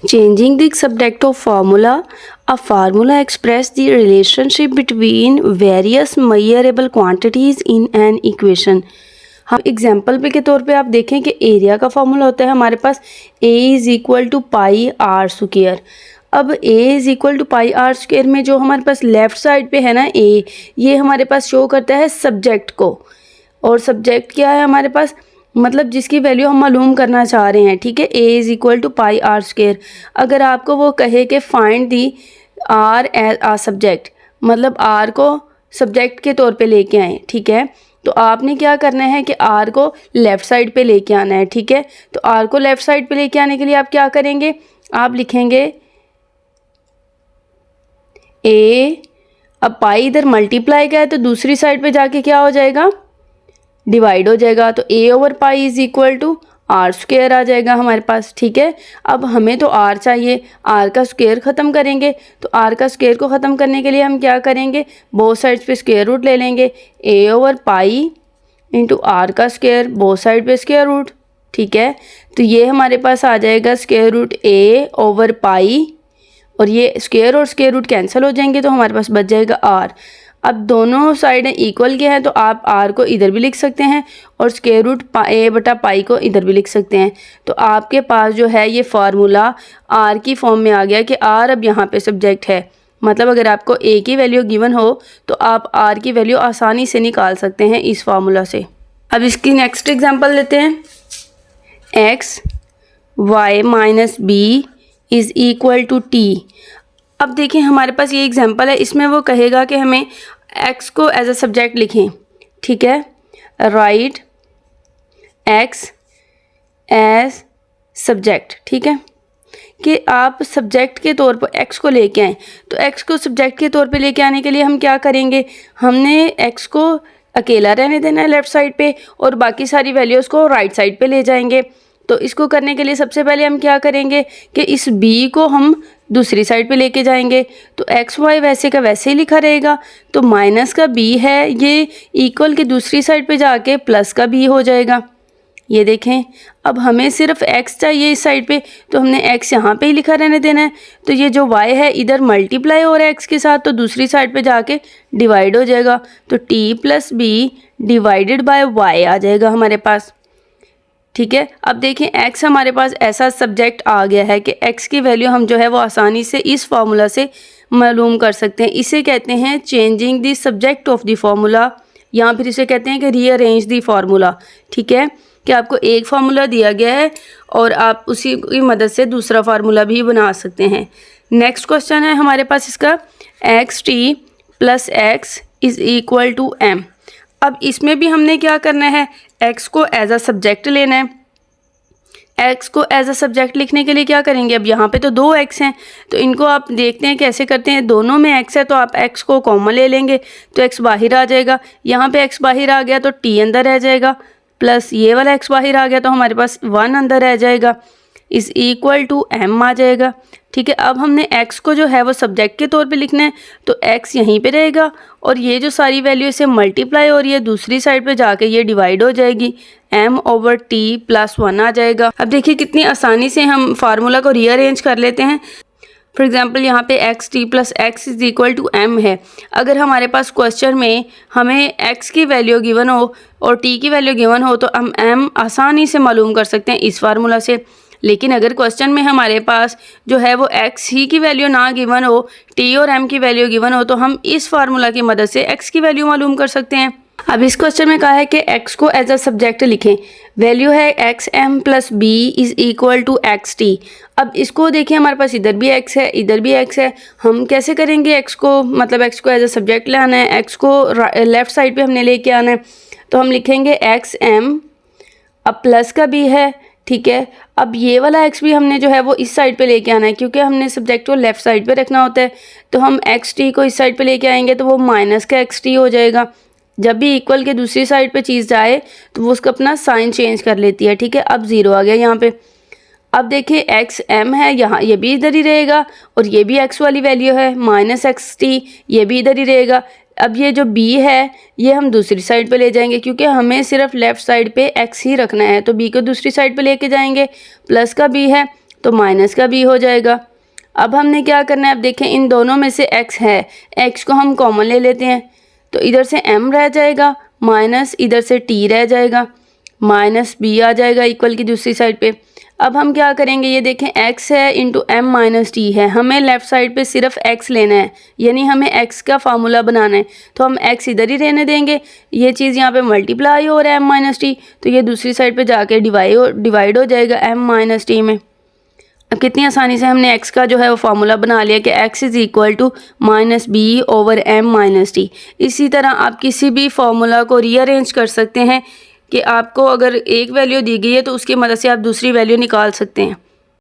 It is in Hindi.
Changing the subject of formula. A formula expresses the relationship between various measurable quantities in an equation. हम एग्जाम्पल पे के तौर पे आप देखें कि एरिया का फॉर्मूला होता है हमारे पास a is equal to pi r square. अब a is equal to pi r square में जो हमारे पास लेफ़्ट साइड पे है ना a, ये हमारे पास शो करता है सब्जेक्ट को, और सब्जेक्ट क्या है हमारे पास, मतलब जिसकी वैल्यू हम मालूम करना चाह रहे हैं। ठीक है, a is equal to pi r square. अगर आपको वो कहे कि find the r as a subject, मतलब आर को सब्जेक्ट के तौर पे लेके आए। ठीक है, तो आपने क्या करना है कि आर को लेफ़्ट साइड पे लेके आना है। ठीक है, तो आर को लेफ़्ट साइड पे लेके आने के लिए आप क्या करेंगे, आप लिखेंगे a, अब पाई इधर मल्टीप्लाई का है तो दूसरी साइड पे जाके क्या हो जाएगा, डिवाइड हो जाएगा। तो a over pi is equal to R square आ जाएगा हमारे पास। ठीक है, अब हमें तो r चाहिए, r का स्क्वायर ख़त्म करेंगे। तो r का स्क्वायर को ख़त्म करने के लिए हम क्या करेंगे, बोथ साइड्स पे स्क्वायर रूट ले लेंगे। a over pi into r का स्क्वायर, बोथ साइड पे स्क्वायर रूट। ठीक है, तो ये हमारे पास आ जाएगा square root a over pi, और ये स्क्वायर और स्क्वायर रूट कैंसिल हो जाएंगे तो हमारे पास बच जाएगा r। अब दोनों साइड इक्वल के हैं तो आप r को इधर भी लिख सकते हैं और स्क्वायर रूट a बटा पाई को इधर भी लिख सकते हैं। तो आपके पास जो है ये फार्मूला r की फॉर्म में आ गया कि r अब यहाँ पे सब्जेक्ट है। मतलब अगर आपको a की वैल्यू गिवन हो तो आप r की वैल्यू आसानी से निकाल सकते हैं इस फार्मूला से। अब इसकी नेक्स्ट एग्जांपल लेते हैं। x y minus b is equal to t. अब देखिए हमारे पास ये एग्जांपल है, इसमें वो कहेगा कि हमें x को एज अ सब्जेक्ट लिखें। ठीक है, राइट x एज सब्जेक्ट। ठीक है, कि आप सब्जेक्ट के तौर पर x को लेके आएँ। तो x को सब्जेक्ट के तौर पे लेके आने के लिए हम क्या करेंगे, हमने x को अकेला रहने देना है लेफ़्ट साइड पे और बाकी सारी वैल्यूज़ को राइट साइड पे ले जाएंगे। तो इसको करने के लिए सबसे पहले हम क्या करेंगे कि इस b को हम दूसरी साइड पे लेके जाएंगे। तो एक्स वाई वैसे का वैसे ही लिखा रहेगा। तो माइनस का b है, ये इक्वल के दूसरी साइड पे जाके प्लस का b हो जाएगा। ये देखें, अब हमें सिर्फ x चाहिए इस साइड पे, तो हमने x यहाँ पे ही लिखा रहने देना है। तो ये जो y है इधर मल्टीप्लाई हो रहा है x के साथ, तो दूसरी साइड पे जाके डिवाइड हो जाएगा। तो t plus b divided by y आ जाएगा हमारे पास। ठीक है, अब देखें x हमारे पास ऐसा सब्जेक्ट आ गया है कि x की वैल्यू हम जो है वो आसानी से इस फार्मूला से मालूम कर सकते हैं। इसे कहते हैं changing the subject of the formula, या फिर इसे कहते हैं कि रीअरेंज द फार्मूला। ठीक है, कि आपको एक फार्मूला दिया गया है और आप उसी की मदद से दूसरा फार्मूला भी बना सकते हैं। नेक्स्ट क्वेश्चन है हमारे पास इसका, x t plus x is equal to m. अब इसमें भी हमने क्या करना है, x को एज अ सब्जेक्ट लेना है। x को एज अ सब्जेक्ट लिखने के लिए क्या करेंगे, अब यहाँ पे तो दो x हैं, तो इनको आप देखते हैं कैसे करते हैं। दोनों में x है तो आप x को कॉमन ले लेंगे तो x बाहर आ जाएगा। यहाँ पे x बाहर आ गया तो t अंदर रह जाएगा, प्लस ये वाला x बाहर आ गया तो हमारे पास 1 अंदर रह जाएगा, इज़ इक्वल टू m आ जाएगा। ठीक है, अब हमने x को जो है वो सब्जेक्ट के तौर पे लिखना है, तो x यहीं पे रहेगा और ये जो सारी वैल्यू इसे मल्टीप्लाई हो रही है दूसरी साइड पे जाके ये डिवाइड हो जाएगी, m ओवर t प्लस 1 आ जाएगा। अब देखिए कितनी आसानी से हम फार्मूला को रीअरेंज कर लेते हैं। फॉर एग्जांपल यहाँ पे x t plus x is equal to m है। अगर हमारे पास क्वेश्चन में हमें x की वैल्यू गिवन हो और t की वैल्यू गिवन हो तो हम m आसानी से मालूम कर सकते हैं इस फार्मूला से। लेकिन अगर क्वेश्चन में हमारे पास जो है वो x ही की वैल्यू ना गिवन हो, t और m की वैल्यू गिवन हो, तो हम इस फार्मूला की मदद से x की वैल्यू मालूम कर सकते हैं। अब इस क्वेश्चन में कहा है कि x को एज अ सब्जेक्ट लिखें। वैल्यू है x m plus b is equal to x t. अब इसको देखिए हमारे पास इधर भी x है इधर भी x है, हम कैसे करेंगे x को, मतलब x को एज अ सब्जेक्ट लाना है, x को लेफ़्ट साइड पे हमने लेके आना है। तो हम लिखेंगे एक्स एम, अब प्लस का b है। ठीक है, अब ये वाला x भी हमने जो है वो इस साइड पे लेके आना है, क्योंकि हमने सब्जेक्ट को लेफ़्ट साइड पे रखना होता है। तो हम एक्स टी को इस साइड पे लेके आएंगे तो वो माइनस का एक्स टी हो जाएगा। जब भी इक्वल के दूसरी साइड पे चीज़ जाए तो वो उसका अपना साइन चेंज कर लेती है। ठीक है, अब 0 आ गया यहाँ पे। अब देखिए एक्स एम है, यहाँ ये भी इधर ही रहेगा और ये भी x वाली वैल्यू है माइनस एक्स टी, ये भी इधर ही रहेगा। अब ये जो b है ये हम दूसरी साइड पे ले जाएंगे, क्योंकि हमें सिर्फ लेफ़्ट साइड पे x ही रखना है, तो b को दूसरी साइड पे लेके जाएंगे। प्लस का b है तो माइनस का b हो जाएगा। अब हमने क्या करना है, अब देखें इन दोनों में से x है, x को हम कॉमन ले लेते हैं, तो इधर से m रह जाएगा माइनस इधर से t रह जाएगा, माइनस b आ जाएगा इक्वल की दूसरी साइड पे। अब हम क्या करेंगे, ये देखें x है इंटू m माइनस टी है, हमें लेफ़्ट साइड पे सिर्फ x लेना है, यानी हमें x का फार्मूला बनाना है, तो हम x इधर ही रहने देंगे, ये चीज़ यहाँ पे मल्टीप्लाई हो रहा है m माइनस टी, तो ये दूसरी साइड पे जाके डिवाइड हो जाएगा m माइनस टी में। अब कितनी आसानी से हमने x का जो है वो फार्मूला बना लिया कि x is equal to minus b over m minus t. इसी तरह आप किसी भी फार्मूला को रीअरेंज कर सकते हैं कि आपको अगर एक वैल्यू दी गई है तो उसकी मदद से आप दूसरी वैल्यू निकाल सकते हैं।